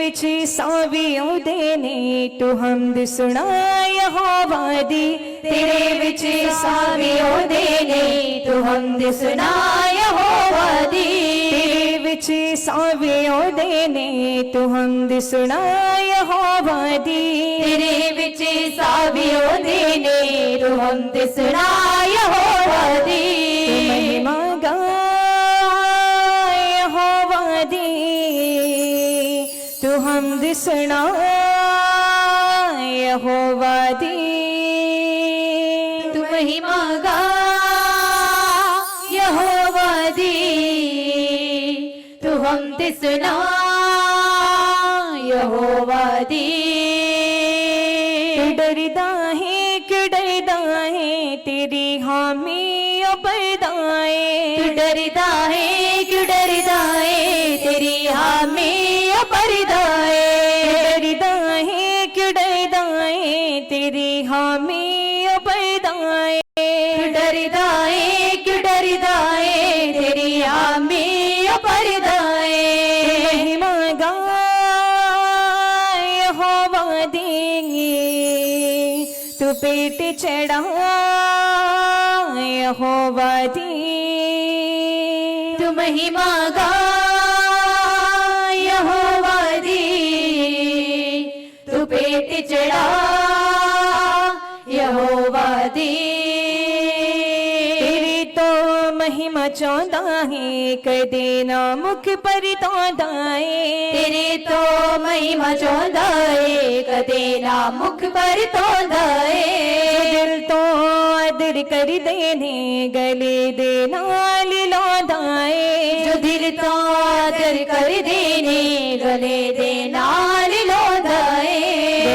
विच सावियों देने तू हमद सुना यहोवा दी। तेरे विच सावियों देने तू हमद सुना यहोवा दी। तेरे विच सावियों देने तू हमद सुना यहोवा दी। तेरे विच सावियों देने तू हमद सुना यहोवा दी। महिमा गा यहोवा दी तू हमद सुना यहोवा दी। तू महिमा गा यहोवा दी तू हमद सुना यहोवा दी। क्यों डरदा है तेरी हामी बरदाए। क्यों डरदा है तेरी हामी बरदाए। डरदा है क्यों डरदा है तेरी हामी बरदाए। डरदा है क्यों डरदा है तेरी हामी बरदाए। महिमा गा यहोवा देंगे तू पेट चढ़ा यहोवा दी। तू महिमा गा यहोवा दी तू पेट चढ़ा यहोवा दी। तेरी तो महिमा चाहता है कदे ना मुख पर तोंदाए। तेरे तो महिमा चाहता है कदे ना मुख पर तोंदाए। दिल तो आदर कर देने गले दे नाल लौंदाए। जो दिल तो आदर कर देने गले दे नाल लौंदाए।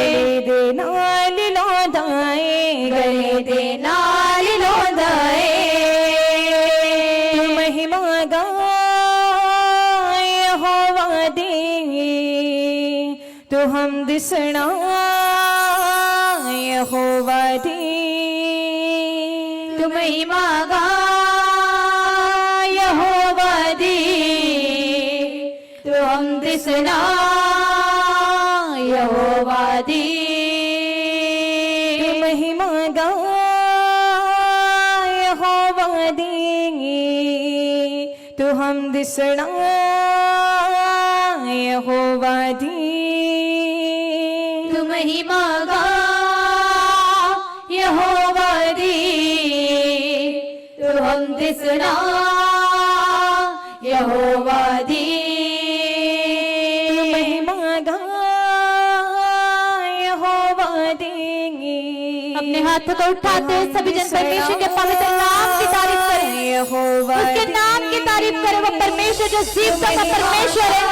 गले दे नाल लौंदाए। गले दे नाल लौंदाए। तू महिमा गा यहोवा देंगे तू हमद सुना यहोवा दी। तू महिमा गा यहोवा दी तू हमद सुना यहोवा दी। तू महिमा गा यहोवा देंगे तू हमद सुना यहोवा दी। तू महिमा गा यहोवा दी तू हमद सुना यहोवा दी। महिमा गा यहोवा देंगे। अपने हाथ को उठाते सभी जन परमेश्वर के पवित्र नाम की तारीफ करें। यहोवा उसके नाम की तारीफ करें। वो परमेश्वर जो जीवता का परमेश्वर है।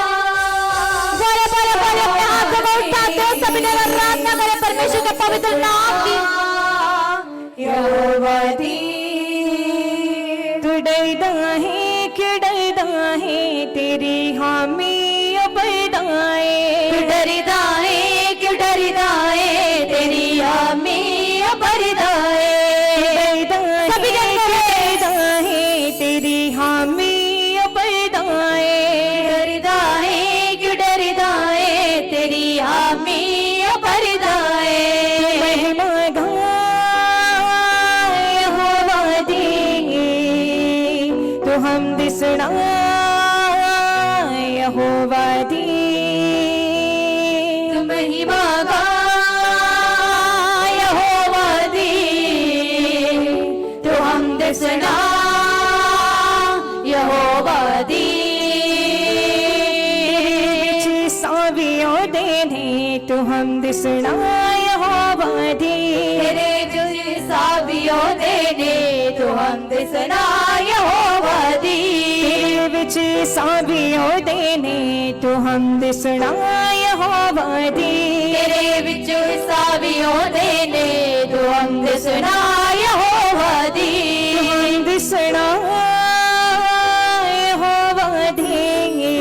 बोले बोले बोले अपने हाथों को उठाते सभी जन प्रार्थना करें परमेश्वर के पवित्र नाम की। यहोवा दी तू डरदा है क्यों डरदा है तेरी हामी बरदाए। डरदा है क्यों डरदा है तेरी हामी बरदाए। सभी डरदा है तेरी हामी बरदाए। डरदा है क्यों डरदा है तेरी हामी बरदाए। महिमा गा यहोवा देंगे तू हमद सुना यहोवा दी। तू महिमा गा यहोवा दी तू हमद सुना यहोवा दी। सावियों देने तू हमद सुना यहोवा दी। तेरे जो सावियों देने तू हमद सुना यहोवा दी। तेरे विच सावियों देने तू हमद सुना यहोवा दी। तेरे विच सावियों देने तू हमद सुना यहोवा दी। हमद सुना यहोवा देंगे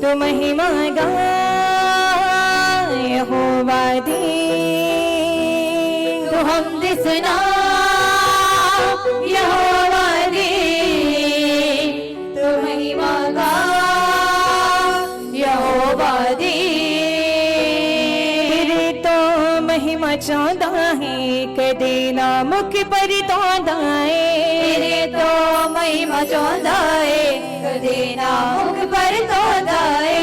तू महिमा गा यहोवा दी। तू हमद सुना यहोवा दी तू महिमा गा यहोवा दी। ਚਾਹੁੰਦਾ ਹੈ ਕਦੇ ਨਾ ਮੁਖ ਪਰਤੋਂਦਾ ਏ ਤੇਰੇ ਤੋਂ ਮਹਿਮਾ ਚਾਹੁੰਦਾ ਏ ਕਦੇ ਨਾ ਮੁਖ ਪਰਤੋਂਦਾ ਏ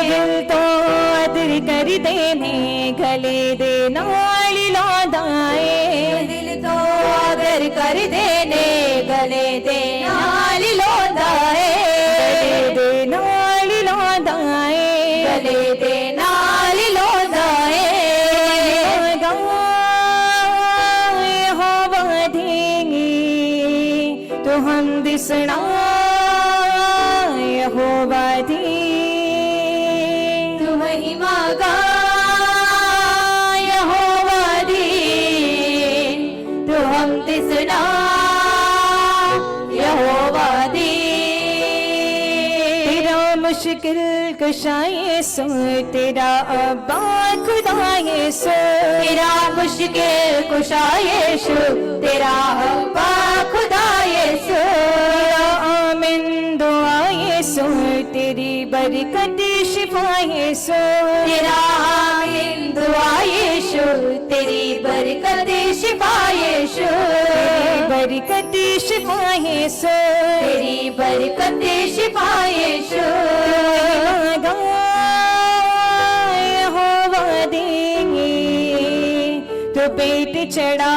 ਦਿਲ ਤੋਂ ਅਦਰ ਕਰਦੇ ਨੇ ਗਲੇ ਦੇ ਨਾਲ ਲਾਉਂਦਾ ਏ ਦਿਲ ਤੋਂ ਆਦਰ ਕਰਦੇ ਨੇ ਗਲੇ ਦੇ ਨਾਲ ਲਾਉਂਦਾ ਏ ਗਲੇ ਦੇ ਨਾਲ ਲਾਉਂਦਾ ਏ ਗਲੇ ਦੇ ਨਾਲ ਲਾਉਂਦਾ ਏ हवा देंगे तो हम दिसना यहोवा दी तू महिमा गा यहोवा दी तू हम तिसना यहोवा दी तेरा मुश्किल कुशाए सो तेरा अब्बा खुदा यीशु तेरा मुश्किल कुशा यीशु तेरा अब्बा खुदा यीशु आमिन दुआ यीशु तेरी बरकत शिफा यीशु तेरा आमीन दुआ यीशु तेरी बरकत शिफा यीशु बरकत शिफा यीशु तेरी बरकत शिफा यीशु यहोवा देंगे तो पेट चढ़ा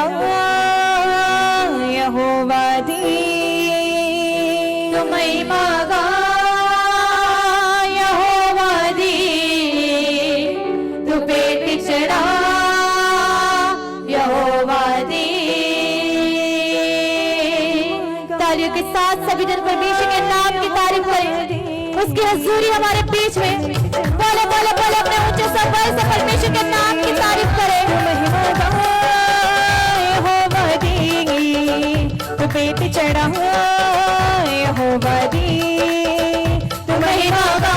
यहोवा दी तू महिमा गा यहोवा दी तू पेट चढ़ा यहोवा दी तालियों के साथ सभी जन परमेश्वर के नाम की तारीफ करें उसकी हजूरी हमारे बीच में बोले बोले बोले अपने ऊंचे सफाई से परमेश्वर के नाम की तारीफ करें यहोवा देंगे तो पेट चढ़ा यहोवा दी तू महिमा गा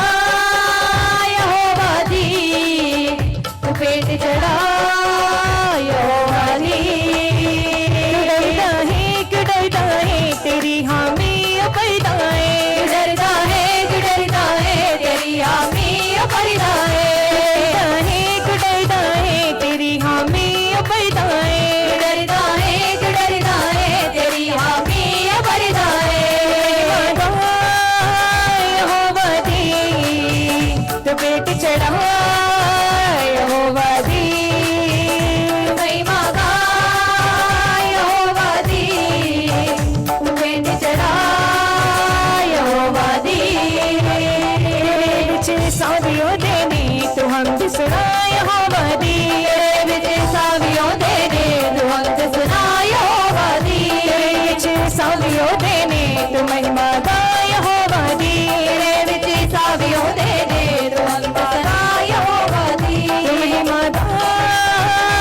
यहोवा दी तू पेट चढ़ा यहोवा दी डरता है तेरी हामी अपरदा है डरता है तेरी हामी अपरदा है डरता है तेरी हामी अपरदा है डरता है तेरी हामी अपरदा है यहोवा दी तो पेट चढ़ा यहोवा दी महिमा गा यहोवा दी तू पेट चढ़ा यहोवा दी सावियों देने तो हम बिसरा यहोवा दी विजय सावियों देने तू हमसे सुना यहोवा दी सावियों देने तो महिमा गा यहोवा दी विजय सावियों देने तू हमसे सुना यहोवा दी महिमा गा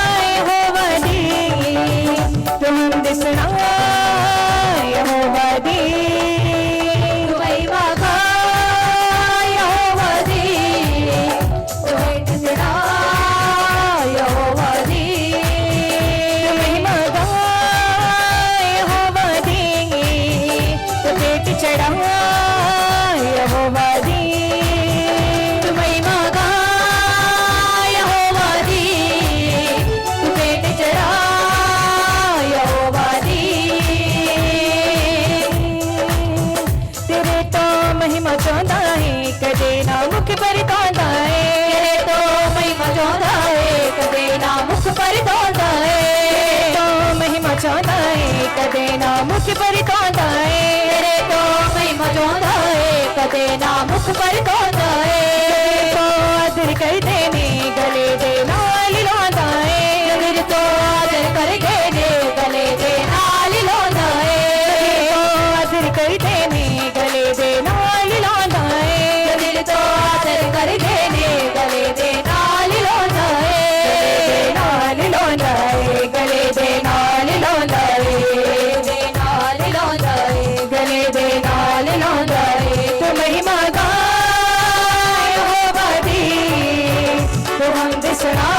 यहोवा दी तो हम बिसरा यहोवा दी तू महिमा गा यहोवा दी तू पेट चढ़ा यहोवा दी महिमा गा यहोवा देंगे तो पेट चढ़ा यहोवा दी तू महिमा गा यहोवा दी तू पेट चढ़ा यहोवा दी तेरे तो महिमा चाहता है कदे ना मुख परतोंदा है तेरे तो महिमा चाहता है कदे ना मुख परतोंदा है तो महिमा चाहता है कदे ना मुख परतोंदा है तेरे तो महिमा चाहता है कदे ना मुख परतोंदा है तो आदर कर देने गले दे नाल लांदा है दिल तो आदर कर देने गले दे नाल लांदा है तो आदर कर देने गले दे नाल लांदा है दिल तो आदर कर देने गले दे नाल लांदा है नाल लांदा है गले दे नाल लांदा है नाल लांदा है गले दे नाल लांदा है तो महिमा गा यहोवा दी तो हम दिसना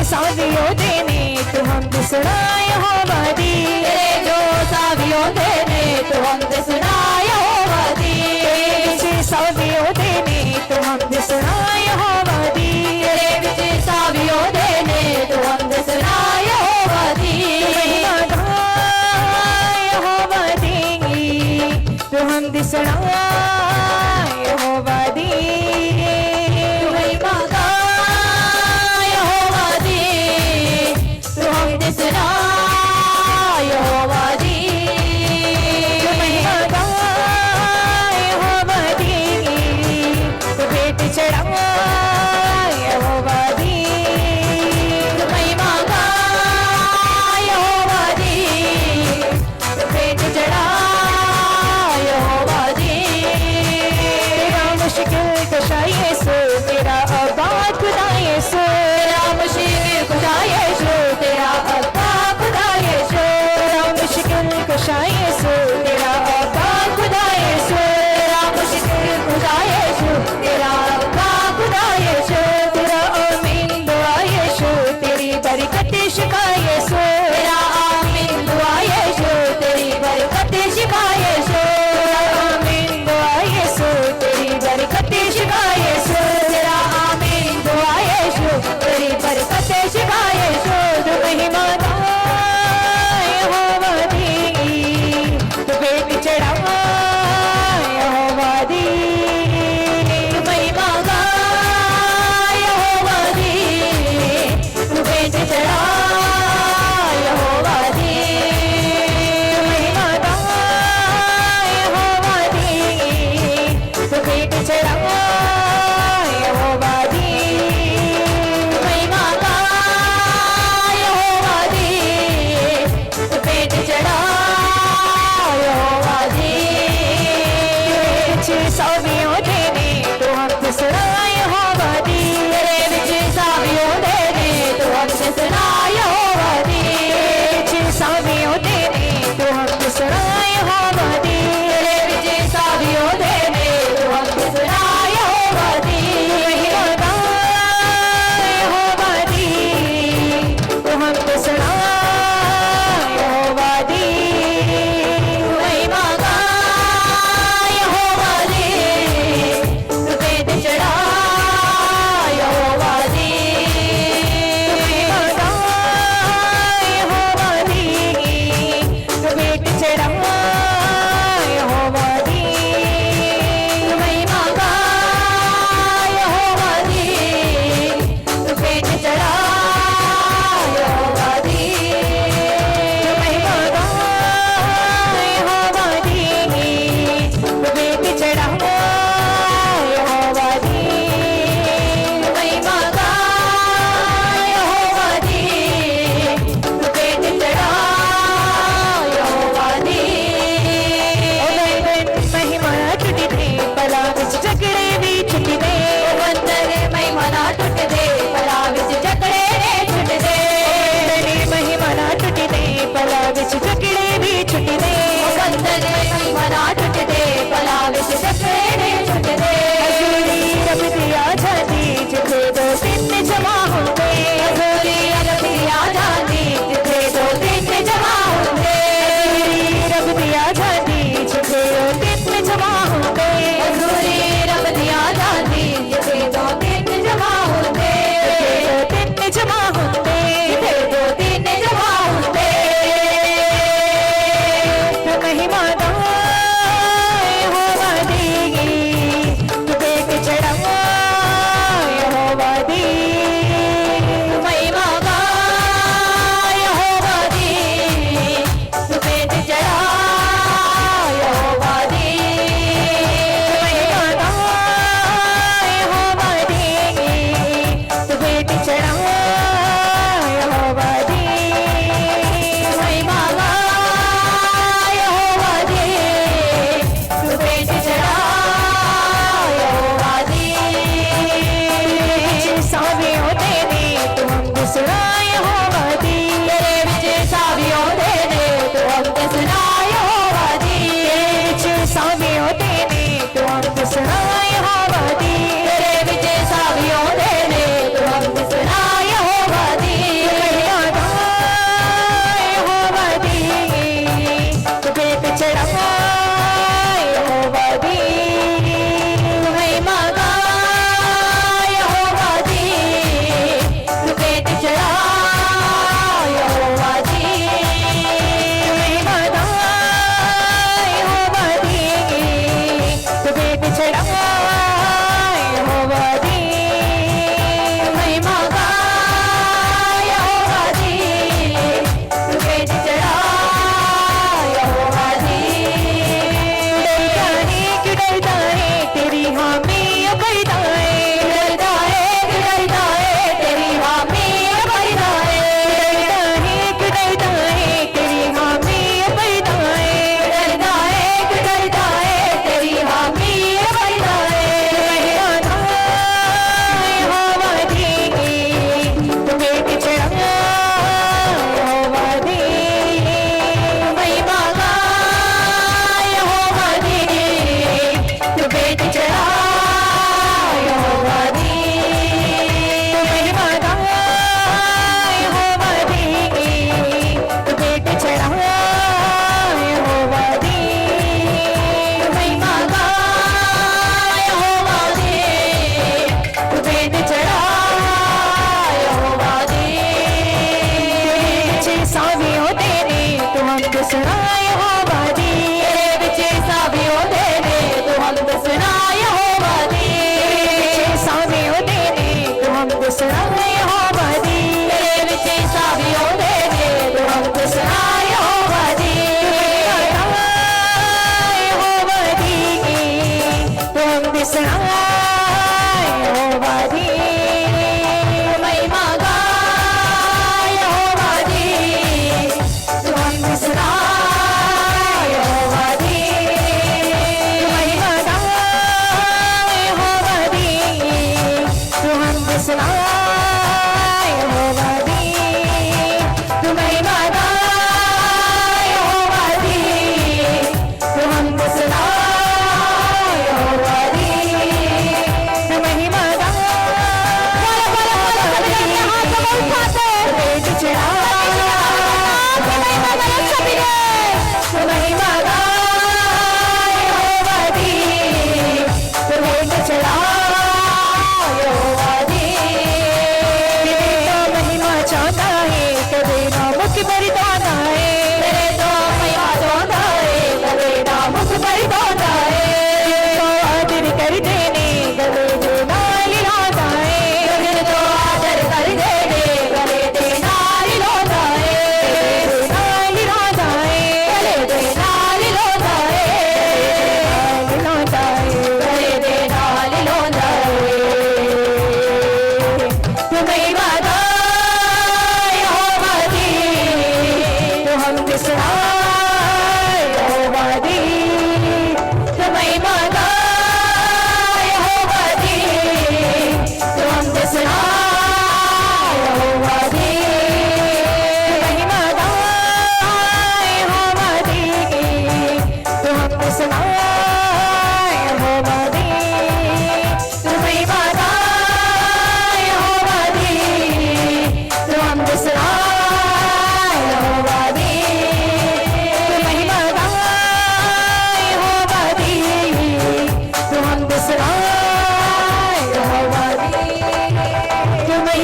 सावियों देने तो हम सुनाए हो वादी, तेरे जो सावियों देने तो हम सुनाए हो वादी, तेरे सावियों देने तो हम सुनाए हो वादी, तेरे विच सावियों देने तो हम सुनाए हो वादी, हो वादी तो हम सुनाए हो वादी, तुम्हें मगाए हो वादी, तो हम सुनाए हो वादी, तुम्हें मगाए हो वादी तो भेंट चढ़ाए हो वादी, तुम्हें मगाए हो वादी, तो भेंट चढ़ाए हो वादी, तेरा मुश्किल कशा यीशु, तेरा आबाद खुदा यीशु, तेरा मुश्किल खुदा यीशु, तेरा अब्बा खुदा यीशु, तेरा मुश्किल कशा यीशु, तेरा आबाद खुदा यीशु, तेरा मुश्किल खुदा यीशु, तेरा अब्बा खुदा यीशु, तेरा आमीन दुआ यीशु, तेरी बरकत शिफा यीशु, तेरा आमीन दुआ यीशु, तेरी बरकत शिफा यीशु, तेरा आमीन दुआ यीशु, तेरी बरकत शिफा यीशु, तेरा आमीन दुआ यीशु, तेरी बरकत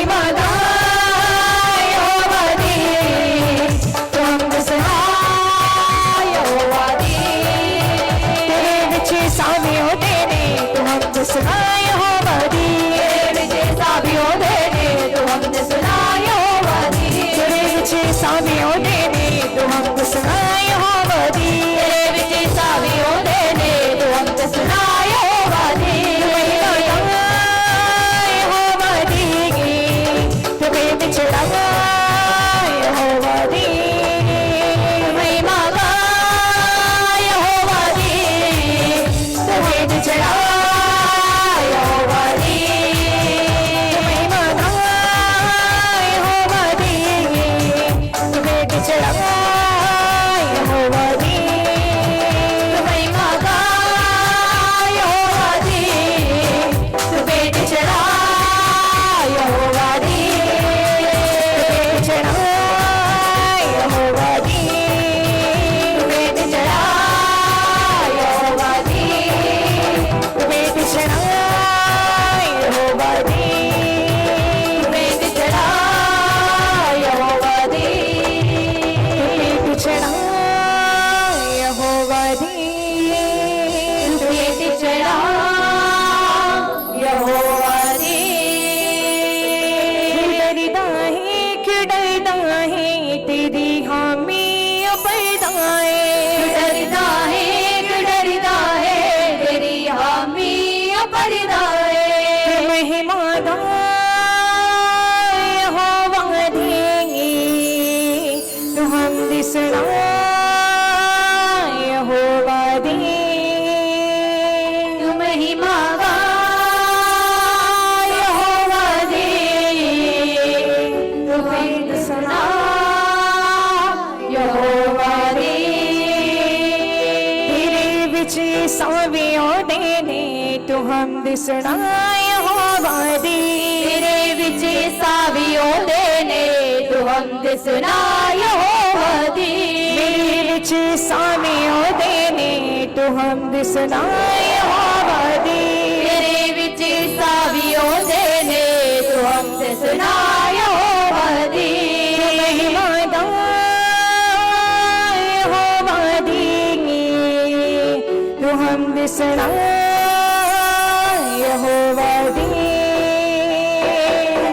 महिमा गाए यहोवा दी तू हमद सुनाए यहोवा दी तेरे विच सावियों देने तू हमद सुनाए यहोवा दी तेरे विच सावियों देने तू हमद सुनाए यहोवा दी तेरे विच सावियों देने तू हमद सुनाए यहोवा दी तेरे विच सावियों देने तू हमद सुनाए यहोवा दी महिमा गाए यहोवा दी तुम्हें बिछड़ा यहोवा दी महिमा गाए यहोवा दी तुम्हें बिछड़ा यहोवा दी महिमा गाए यहोवा दी तुम्हें बिछड़ा यहोवा दी महिमा गाए यहोवा दी तुम्हें बिछड़ा यहोवा दी बिछड़ा यहोवा दी तुम्हें बिछड़ा यहोवा दी तुम्हें बिछड़ा यहोवा दी तुम्हें बिछड़ा यहोवा दी तुम्हें बिछड़ा यहोवा दी तुम्हें बिछड़ा यहोवा दी डरदा है क्यों डरदा है तेरी हामी अपरदाए डरदा है क्यों डरदा है तेरी हामी अपरदाए महिमा गाए यहोवा दी तू हम दिसना यहोवा दी तू महिमा गाए यहोवा दी तू दिसना यहोवा दी तेरे विच सावियों देने तू हम दिसना यहोवा दी तेरे विच सावियों देने तू हम दिसना यहोवा दी मेरे विच सावियों देने तू हम दिसना यहोवा दी तेरे विच सावियों देने तू हम दिसना यहोवा दी महिमा गाए यहोवा दी तू हम दिसना यहोवा दी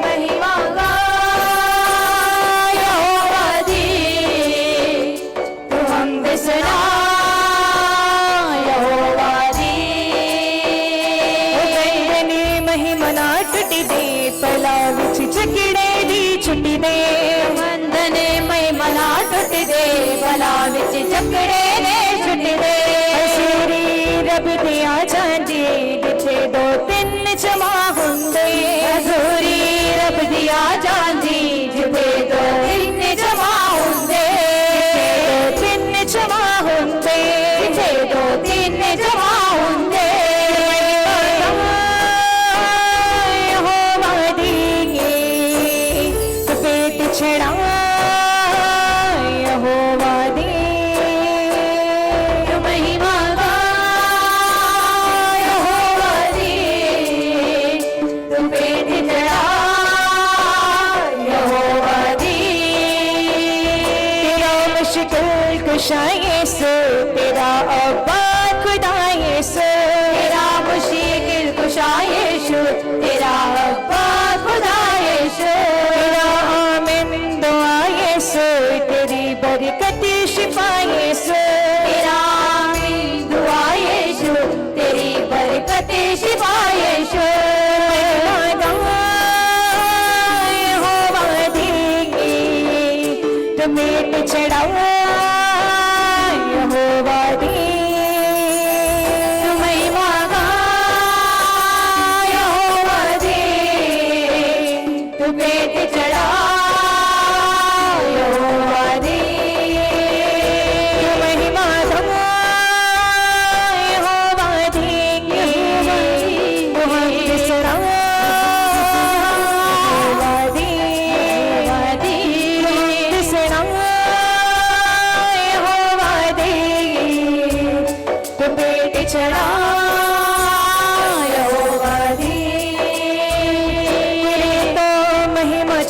महिमा गाए यहोवा दी तू हम दिसना यहोवा दी गंदनी महिमा ना टुटी दे पला विच झगड़े दी छुट्टी दे वंदने महिमा ना टुटी दे पला विच झगड़े दे छुट्टी दे असीरी रब दिया जांदी जिथे दो तीन जमा हुंदे अधूरी रब दिया जांदी जिथे दो तीन जमा हुंदे जिथे दो तीन जमा हुंदे जिथे दो तीन जमा हुंदे यहोवा दी तू पेट छड़ा यहोवा दी तू महिमा गाए यहोवा दी तू पेट छड़ा यहोवा दी तेरा मुश्किल कुशा यीशु तेरा अब्बा खुदा यीशु तेरा मुश्किल कुशा यीशु तेरा अब्बा खुदा यीशु तेरा आमीन दुआ यीशु तेरी बरकत शिफा यीशु तेरा आमीन दुआ यीशु तेरी बरकत शिफा यीशु यहोवा दी तुम्हें बिछड़ा यहोवा दी महिमा गाए यहोवा दी तू पेट चढ़ा यहोवा दी महिमा गाए यहोवा दी तू हम बिसरा यहोवा दी बिसरा यहोवा दी तू पेट चढ़ा यहोवा दी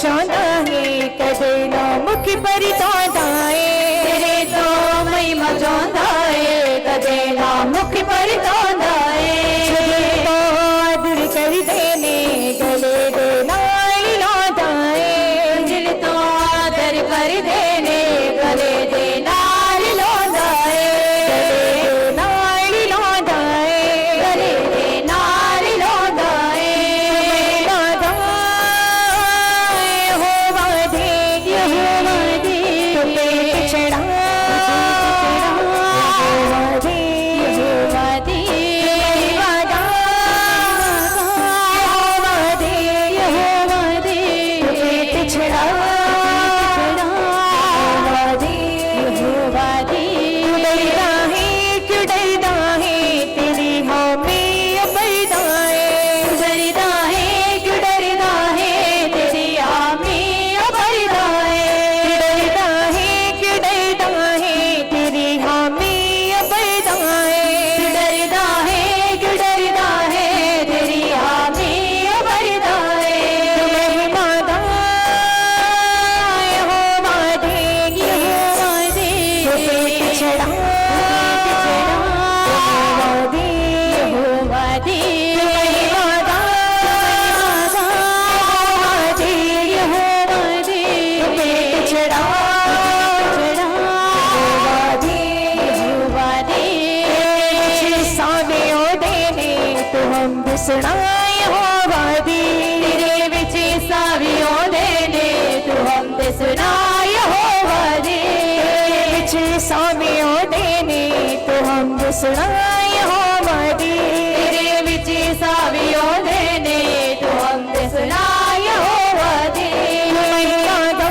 मचांदा है कदे ना मुख पर तौंदा है तेरे तो महिमा चौंदा है कदे ना मुख पर तौंदा है जदे तो आदर कर देने गले दे नाल लांदा है जिल तो आदर कर देने गले दे नाल लौंदा है नाल लांदा है गले दे नाल लौंदा है लांदा हो वादे यहोवा दे चढ़ा वादे यहोवा दे वादा वादे यहोवा दे चढ़ा वादे यहोवा दे डरदा है क्यों डरदा है तेरी हामी अबरदा है डरदा है क्यों डरदा है तेरी आमी अबरदा है डरदा है क्यों डरदा है तेरी हामी अबरदा है डरदा है क्यों डरदा है तेरी आमी अबरदा है महिमा दा यहोवा दे यहोवा दे चढ़ा वादे यहोवा दे महिमा दा वादे यहोवा दे चढ़ा वादे यहोवा दे सावे ओ देने तो हम बिसना यहोवा दी तेरे विच सावियों देने तू हम ते सुना यहोवा दे विच सावे ओ देने तो हम बिसना यहोवा दी तेरे विच सावियों देने तू हम ते सुना यहोवा दे महिमा दा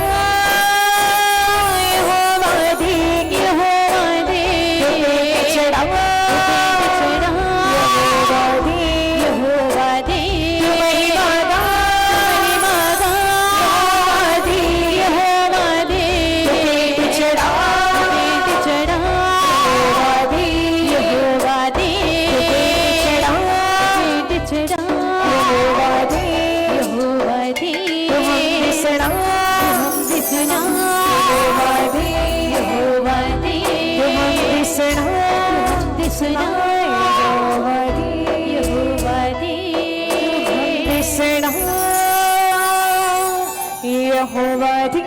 यहोवा दी यहोवा दे चढ़ा यहोवा दी यहोवा दे महिमा दा यहोवा दी यहोवा दे चढ़ा चढ़ा यहोवा दी यहोवा दे चढ़ा चढ़ा यहोवा दी यहोवा दे बिसना दिसना यहोवा दी यहोवा दे बिसना दिसना यहोवा दी यहोवा दे बिसना यहोवा दी